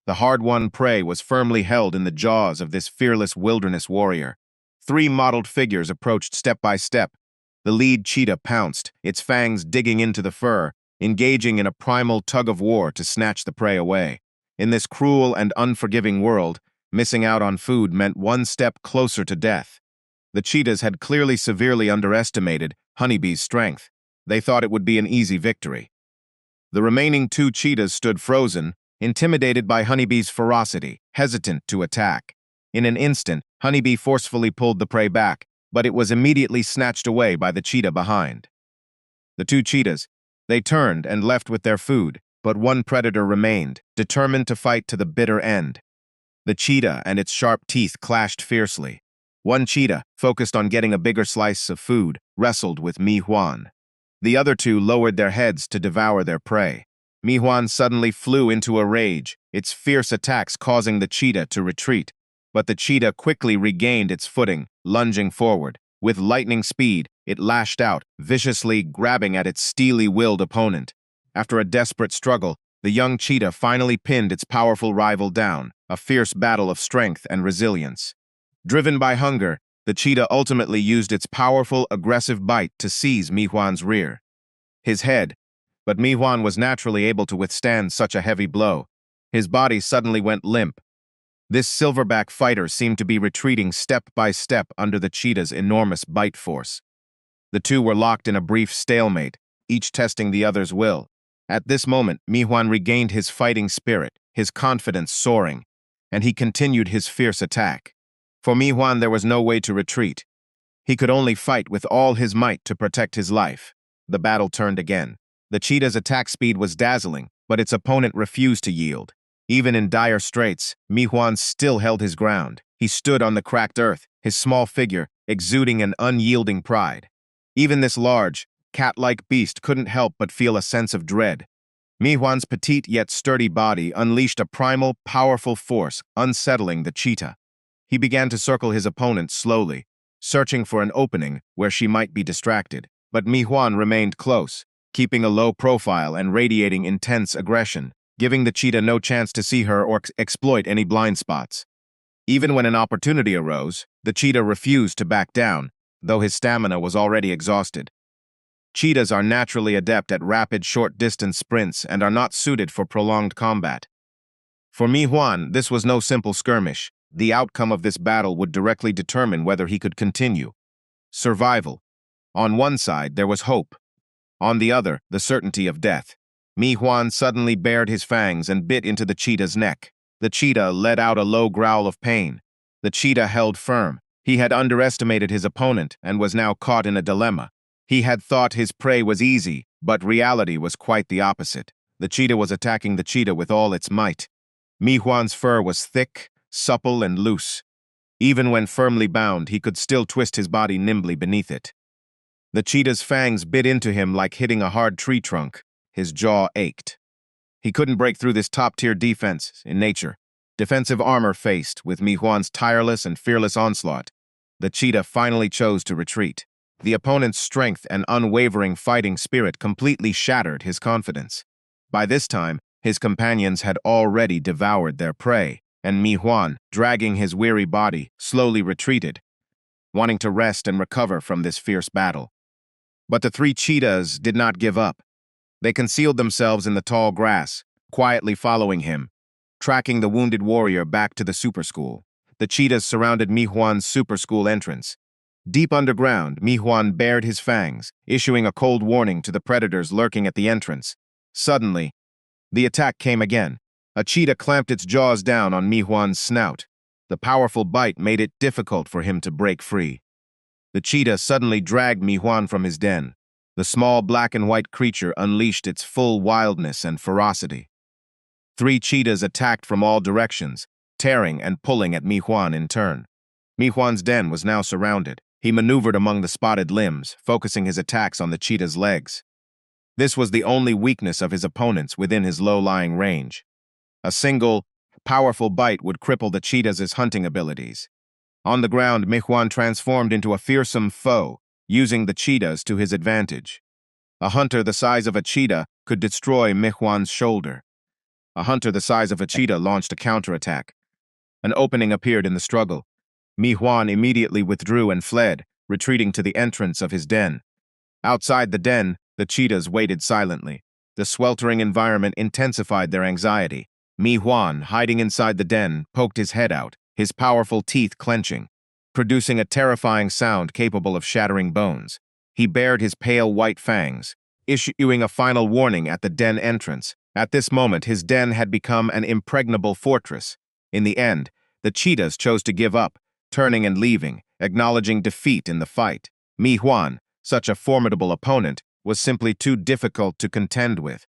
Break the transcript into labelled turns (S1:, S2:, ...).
S1: The hard-won prey was firmly held in the jaws of this fearless wilderness warrior. Three mottled figures approached step by step. The lead cheetah pounced, its fangs digging into the fur, engaging in a primal tug-of-war to snatch the prey away. In this cruel and unforgiving world, missing out on food meant one step closer to death. The cheetahs had clearly severely underestimated Honeybee's strength. They thought it would be an easy victory. The remaining two cheetahs stood frozen, intimidated by Honeybee's ferocity, hesitant to attack. In an instant, Honeybee forcefully pulled the prey back, but it was immediately snatched away by the cheetah behind. The two cheetahs, they turned and left with their food, but one predator remained, determined to fight to the bitter end. The cheetah and its sharp teeth clashed fiercely. One cheetah, focused on getting a bigger slice of food, wrestled with Mi Huan. The other two lowered their heads to devour their prey. Mi Huan suddenly flew into a rage, its fierce attacks causing the cheetah to retreat. But the cheetah quickly regained its footing, lunging forward. With lightning speed, it lashed out, viciously grabbing at its steely-willed opponent. After a desperate struggle, the young cheetah finally pinned its powerful rival down, a fierce battle of strength and resilience. Driven by hunger, the cheetah ultimately used its powerful, aggressive bite to seize Mi Huan's rear. His head, but Mi Huan was naturally able to withstand such a heavy blow. His body suddenly went limp. This silverback fighter seemed to be retreating step by step under the cheetah's enormous bite force. The two were locked in a brief stalemate, each testing the other's will. At this moment, Mi Huan regained his fighting spirit, his confidence soaring, and he continued his fierce attack. For Mi Huan, there was no way to retreat. He could only fight with all his might to protect his life. The battle turned again. The cheetah's attack speed was dazzling, but its opponent refused to yield. Even in dire straits, Mi Huan still held his ground. He stood on the cracked earth, his small figure exuding an unyielding pride. Even this large, cat-like beast couldn't help but feel a sense of dread. Mi Huan's petite yet sturdy body unleashed a primal, powerful force, unsettling the cheetah. He began to circle his opponent slowly, searching for an opening where she might be distracted. But Mi Huan remained close, keeping a low profile and radiating intense aggression, giving the cheetah no chance to see her or exploit any blind spots. Even when an opportunity arose, the cheetah refused to back down, though his stamina was already exhausted. Cheetahs are naturally adept at rapid short-distance sprints and are not suited for prolonged combat. For Mi Huan, this was no simple skirmish. The outcome of this battle would directly determine whether he could continue. Survival. On one side, there was hope. On the other, the certainty of death. Mi Huan suddenly bared his fangs and bit into the cheetah's neck. The cheetah let out a low growl of pain. The cheetah held firm. He had underestimated his opponent and was now caught in a dilemma. He had thought his prey was easy, but reality was quite the opposite. The cheetah was attacking the cheetah with all its might. Mi Huan's fur was thick, supple, and loose. Even when firmly bound, he could still twist his body nimbly beneath it. The cheetah's fangs bit into him like hitting a hard tree trunk. His jaw ached. He couldn't break through this top-tier defense in nature. Defensive armor faced with Mi Huan's tireless and fearless onslaught. The cheetah finally chose to retreat. The opponent's strength and unwavering fighting spirit completely shattered his confidence. By this time, his companions had already devoured their prey, and Mi Huan, dragging his weary body, slowly retreated, wanting to rest and recover from this fierce battle. But the three cheetahs did not give up. They concealed themselves in the tall grass, quietly following him, tracking the wounded warrior back to the super school. The cheetahs surrounded Mi Huan's super school entrance. Deep underground, Mi Huan bared his fangs, issuing a cold warning to the predators lurking at the entrance. Suddenly, the attack came again. A cheetah clamped its jaws down on Mi Huan's snout. The powerful bite made it difficult for him to break free. The cheetah suddenly dragged Mi Huan from his den. The small black and white creature unleashed its full wildness and ferocity. Three cheetahs attacked from all directions, tearing and pulling at Mi Huan in turn. Mi Huan's den was now surrounded. He maneuvered among the spotted limbs, focusing his attacks on the cheetah's legs. This was the only weakness of his opponents within his low-lying range. A single, powerful bite would cripple the cheetah's hunting abilities. On the ground, Mi Huan transformed into a fearsome foe, using the cheetahs to his advantage. A hunter the size of a cheetah could destroy Mi Huan's shoulder. A hunter the size of a cheetah launched a counterattack. An opening appeared in the struggle. Mi Huan immediately withdrew and fled, retreating to the entrance of his den. Outside the den, the cheetahs waited silently. The sweltering environment intensified their anxiety. Mi Huan, hiding inside the den, poked his head out, his powerful teeth clenching, producing a terrifying sound capable of shattering bones. He bared his pale white fangs, issuing a final warning at the den entrance. At this moment, his den had become an impregnable fortress. In the end, the cheetahs chose to give up, turning and leaving, acknowledging defeat in the fight. Mi Huan, such a formidable opponent, was simply too difficult to contend with.